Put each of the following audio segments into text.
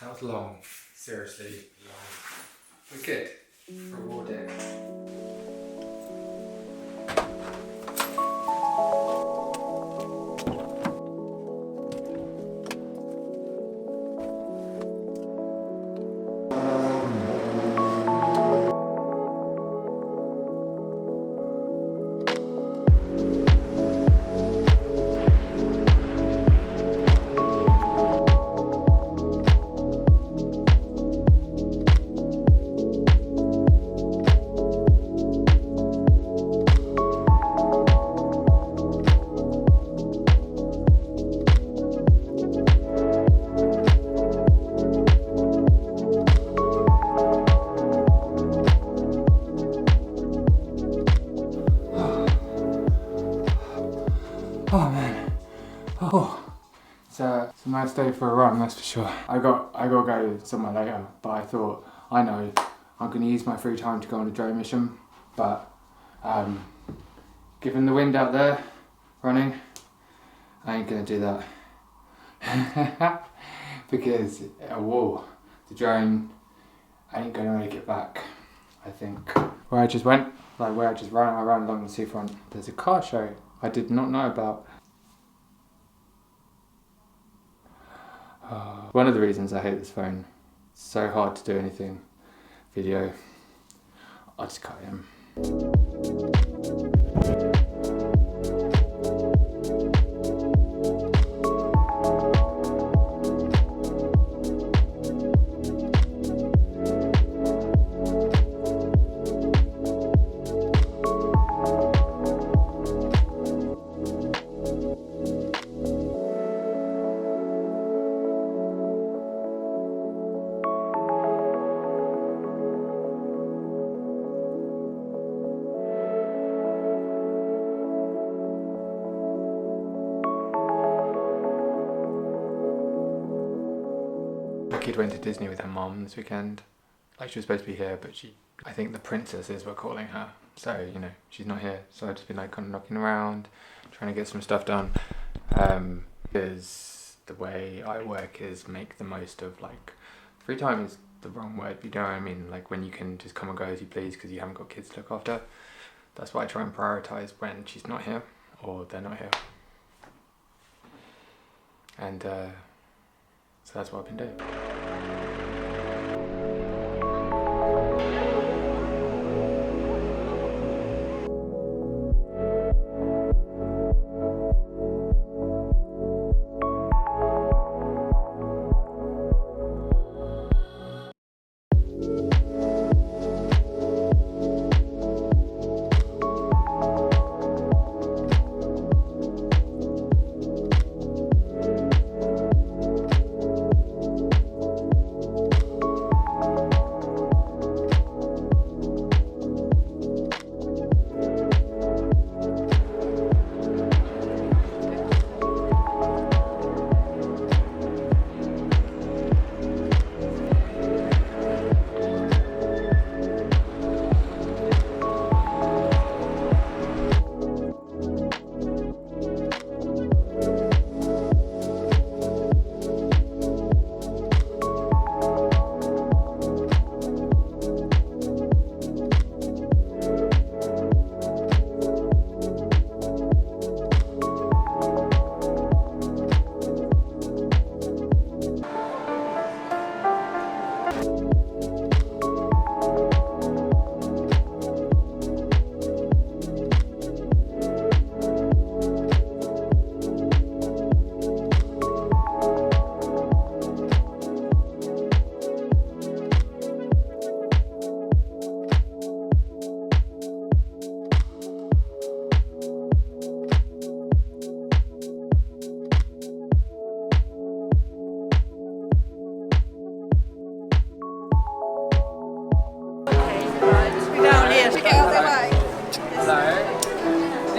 That was long. Seriously long. Wicked. Rewarding. Oh man, it's a nice day for a run, that's for sure. I got to go somewhere later, but I thought, I know, I'm going to use my free time to go on a drone mission, but given the wind out there, running, I ain't going to do that. Because, the drone, I ain't going to make it back, I think. Where I just went, I ran along the seafront, there's a car show I did not know about. One of the reasons I hate this phone, it's so hard to do anything video. I'll just cut him. Kid went to Disney with her mom this weekend. Like, she was supposed to be here, but I think the princesses were calling her. So, you know, she's not here. So I've just been like kind of knocking around, trying to get some stuff done. Because the way I work is make the most of, like, free time is the wrong word, but you know what I mean? Like when you can just come and go as you please because you haven't got kids to look after. That's why I try and prioritise when she's not here or they're not here. And so that's what I've been doing.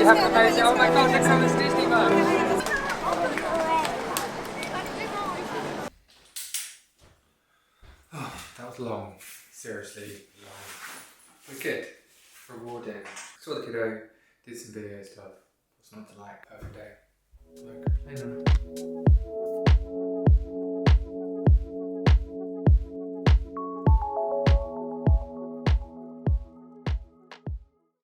have to go say, oh my god, next time it's Disney World. Oh, that was long. Seriously, long. Wicked. Rewarding. Saw the kiddo, did some video stuff. What's not to like? Perfect day. Like.